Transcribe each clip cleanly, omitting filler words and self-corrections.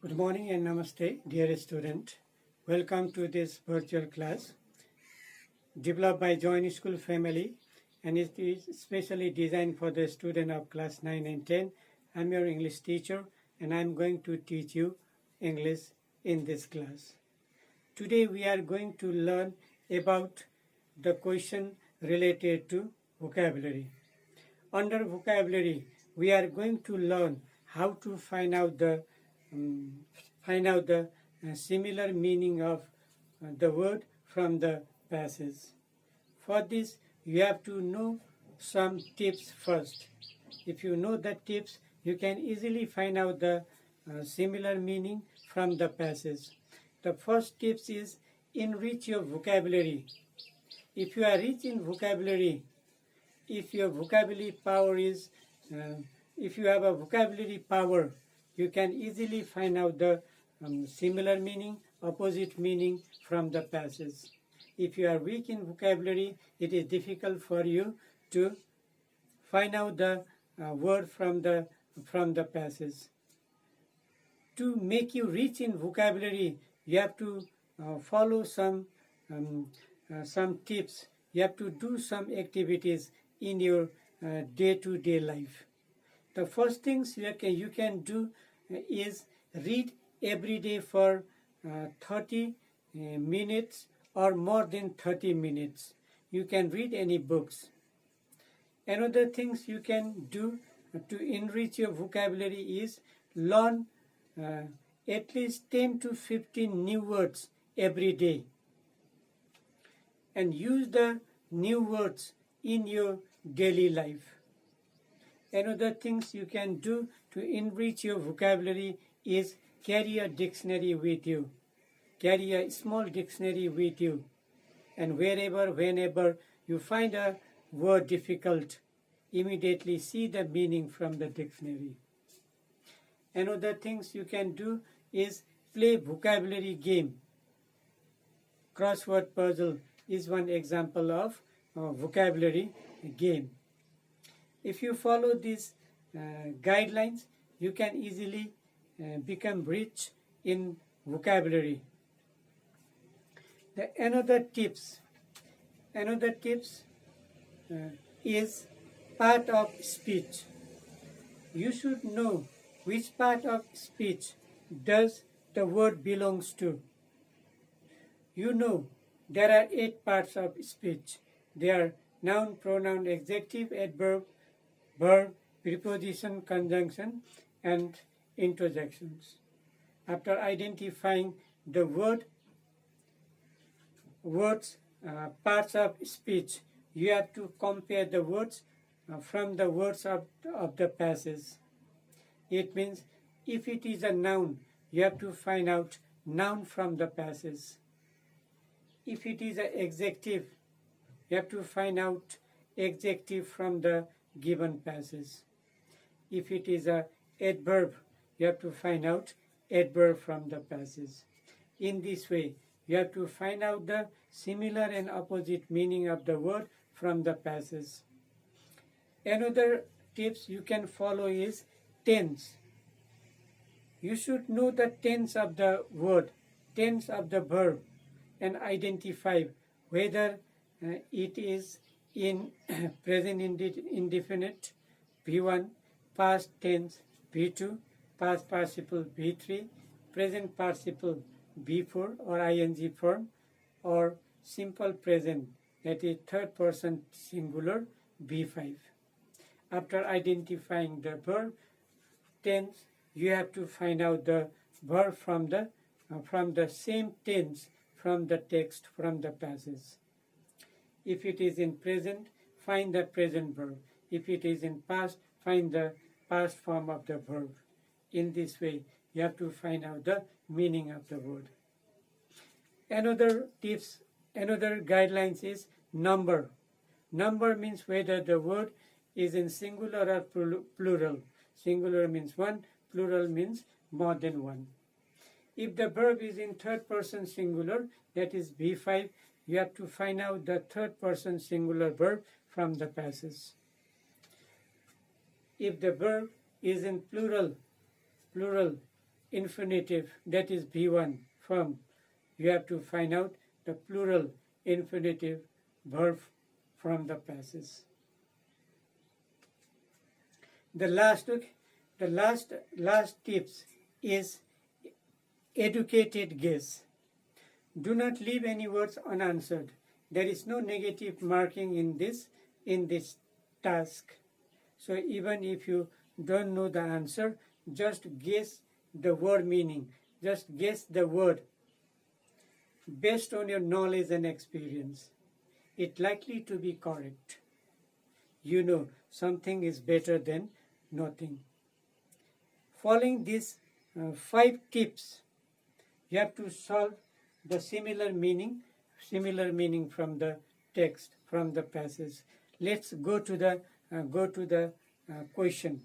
Good morning and namaste, dear student. Welcome to this virtual class developed by Join School Family, and it is specially designed for the student of class 9 and 10. I'm your English teacher and I'm going to teach you English in this class. Today we are going to learn about the question related to vocabulary. Under vocabulary, we are going to learn how to find out the similar meaning of the word from the passage. For this, you have to know some tips first. If you know the tips, you can easily find out the similar meaning from the passage. The first tips is enrich your vocabulary. If you are rich in vocabulary, if your vocabulary power is, if you have a vocabulary power, you can easily find out the similar meaning, opposite meaning from the passage. If you are weak in vocabulary, it is difficult for you to find out the word from the passage. To make you rich in vocabulary, you have to follow some tips. You have to do some activities in your day-to-day life. The first things you can do is read every day for 30 minutes or more than 30 minutes. You can read any books. Another things you can do to enrich your vocabulary is learn at least 10 to 15 new words every day and use the new words in your daily life. Another things you can do to enrich your vocabulary is carry a dictionary with you. Carry a small dictionary with you. And whenever you find a word difficult, immediately see the meaning from the dictionary. Another things you can do is play vocabulary game. Crossword puzzle is one example of vocabulary game. If you follow these guidelines, you can easily become rich in vocabulary. Another tips is part of speech. You should know which part of speech does the word belongs to. You know there are 8 parts of speech. They are noun, pronoun, adjective, adverb, verb, preposition, conjunction, and interjections. After identifying the parts of speech, you have to compare the words from the words of the passage. It means if it is a noun, you have to find out noun from the passage. If it is an adjective, you have to find out adjective from the given passage. If it is an adverb, you have to find out adverb from the passage. In this way, you have to find out the similar and opposite meaning of the word from the passage. Another tips you can follow is tense. You should know the tense of the word, tense of the verb, and identify whether it is in present indefinite V1, past tense V2, past participle V3, present participle V4 or ing form, or simple present, that is third person singular V5. After identifying the verb tense, you have to find out the verb from the same tense from the text, from the passage. If it is in present, find the present verb. If it is in past, find the past form of the verb. In this way, you have to find out the meaning of the word. Another guidelines is number. Number means whether the word is in singular or plural. Singular means one, plural means more than one. If the verb is in third person singular, that is V5, you have to find out the third person singular verb from the passage. If the verb is in plural, infinitive, that is V1 from, you have to find out the plural infinitive verb from the passage. The last tips is educated guess. Do not leave any words unanswered. There is no negative marking in this task. So even if you don't know the answer, just guess the word meaning. Just guess the word based on your knowledge and experience. It's likely to be correct. You know something is better than nothing. Following these 5 tips, you have to solve the similar meaning from the text, from the passage. Let's go to the question.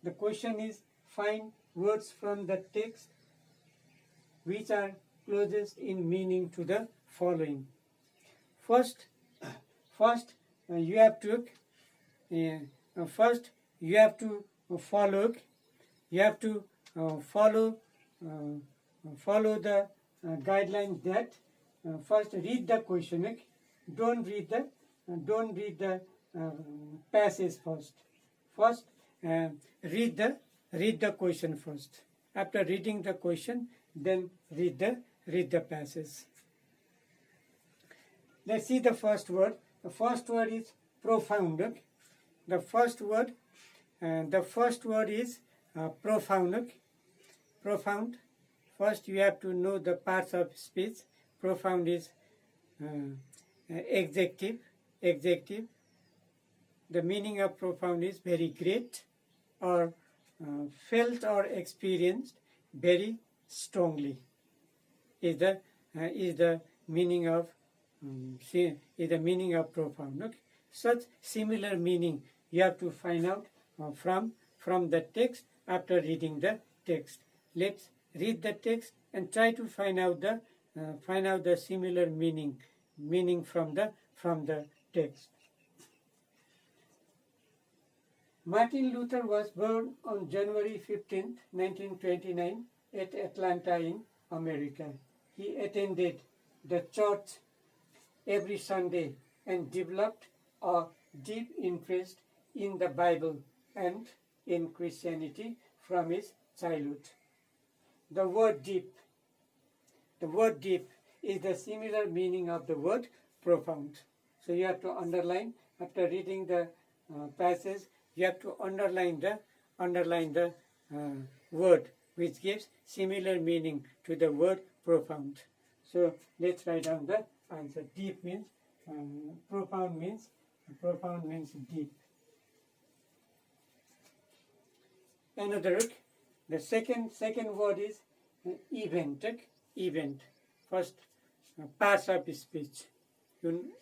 The question is, find words from the text which are closest in meaning to the following. First, you have to follow the guidelines that first read the question. Don't read the passage first. Read the question first. After reading the question, then read the passage. Let's see the first word. The first word is profound. The first word is profound. Profound. First, you have to know the parts of speech. Profound is adjective. The meaning of profound is very great, or felt or experienced very strongly. Is the meaning of profound. Okay? Such similar meaning you have to find out from the text after reading the text. Let's read the text and try to find out the similar meaning from the text. Martin Luther was born on January 15, 1929 at Atlanta in America. He attended the church every Sunday and developed a deep interest in the Bible and in Christianity from his childhood. The word deep is the similar meaning of the word profound. So you have to underline, after reading the passage, you have to underline the word which gives similar meaning to the word profound. So let's write down the answer. Deep means profound means deep. Another, the second word is event. Event. First, parts of speech. You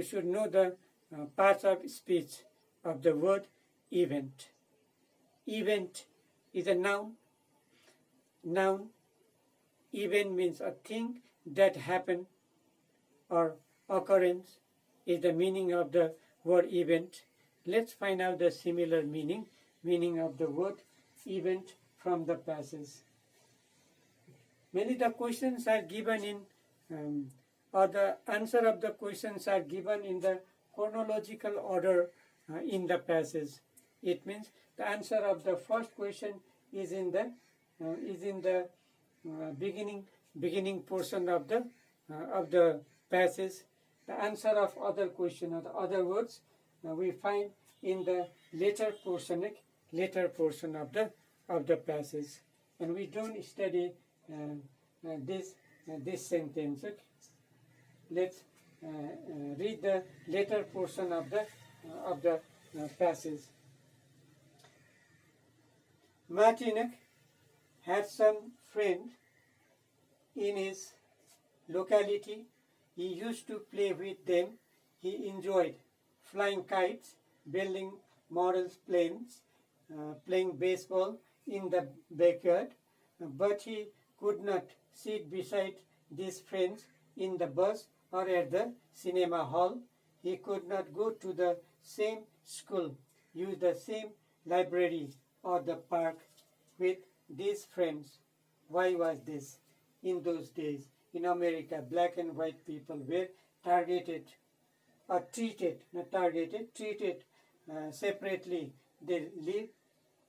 should know the parts of speech of the word event. Event is a noun. Event means a thing that happened, or occurrence is the meaning of the word event. Let's find out the similar meaning of the word event from the passage. Many of the questions are given in, or the answer of the questions are given in the chronological order in the passage. It means the answer of the first question is in the beginning portion of the passage. The answer of other question or the other words we find in the later portion of the passage, and we don't study this sentence. Okay? Let's read the later portion of the passage. Martin had some friend in his locality. He used to play with them. He enjoyed flying kites, building model planes, playing baseball in the backyard, but he could not sit beside these friends in the bus or at the cinema hall. He could not go to the same school, use the same library or the park with these friends. Why was this? In those days, in America, black and white people were targeted or treated, not targeted, treated separately. They live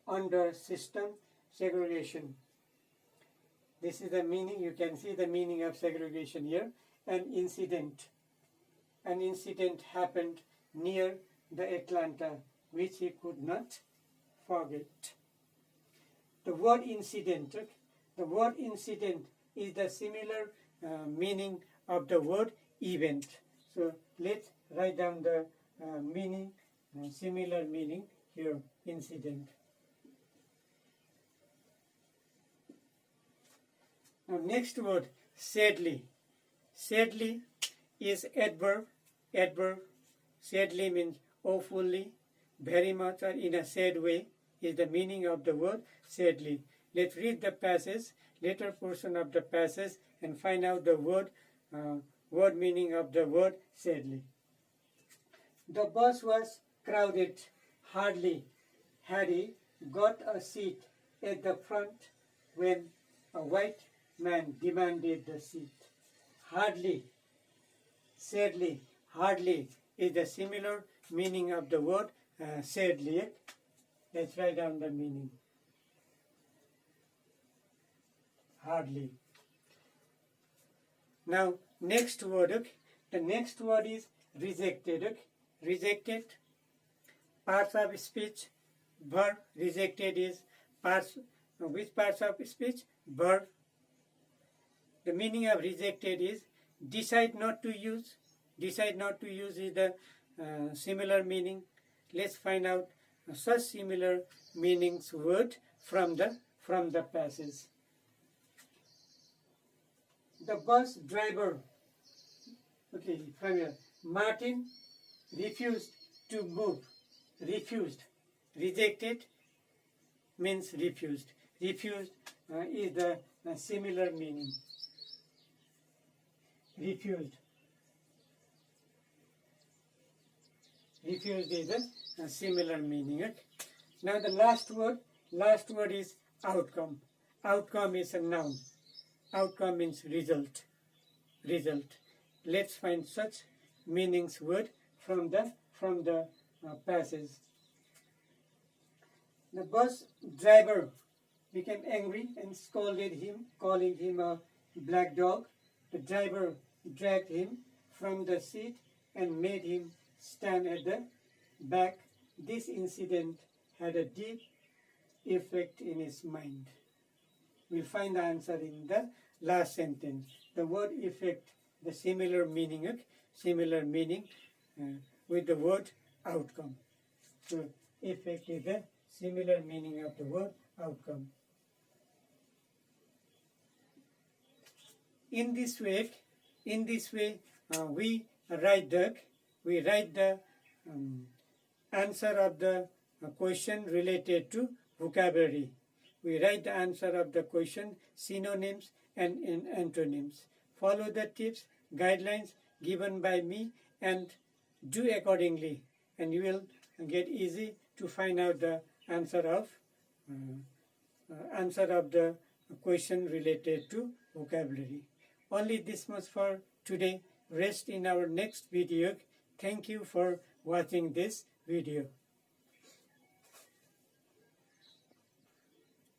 under system segregation. This is the meaning. You can see the meaning of segregation here. An incident happened near the Atlanta, which he could not forget. The word incident is the similar meaning of the word event. So let's write down the meaning, similar meaning here, incident. Now next word, sadly. Sadly is adverb. Sadly means awfully, very much, or in a sad way is the meaning of the word sadly. Let's read the passage, later portion of the passage, and find out the word meaning of the word sadly. The bus was crowded. Hardly had he got a seat at the front when a white man demanded the seat. Hardly, sadly, hardly is the similar meaning of the word sadly. Let's write down the meaning. Hardly. Now, next word. The next word is rejected. Rejected. Parts of speech. Verb. Rejected is parts. Which parts of speech? Verb. The meaning of rejected is decide not to use. Decide not to use is the similar meaning. Let's find out such similar meanings word from the passage. The bus driver, okay, from here, Martin refused to move. Refused. Rejected means refused. Refused is the similar meaning. Refused. Refused is a similar meaning. Okay? Now the last word is outcome. Outcome is a noun. Outcome means result. Result. Let's find such meanings word from the passage. The bus driver became angry and scolded him, calling him a black dog. The driver dragged him from the seat and made him stand at the back. This incident had a deep effect in his mind. We'll find the answer in the last sentence. The word effect, the similar meaning with the word outcome. So effect is the similar meaning of the word outcome. In this way, we write the answer of the question related to vocabulary. We write the answer of the question, synonyms and antonyms. Follow the tips, guidelines given by me and do accordingly, and you will get easy to find out the answer of the question related to vocabulary. Only this much for today. Rest in our next video. Thank you for watching this video.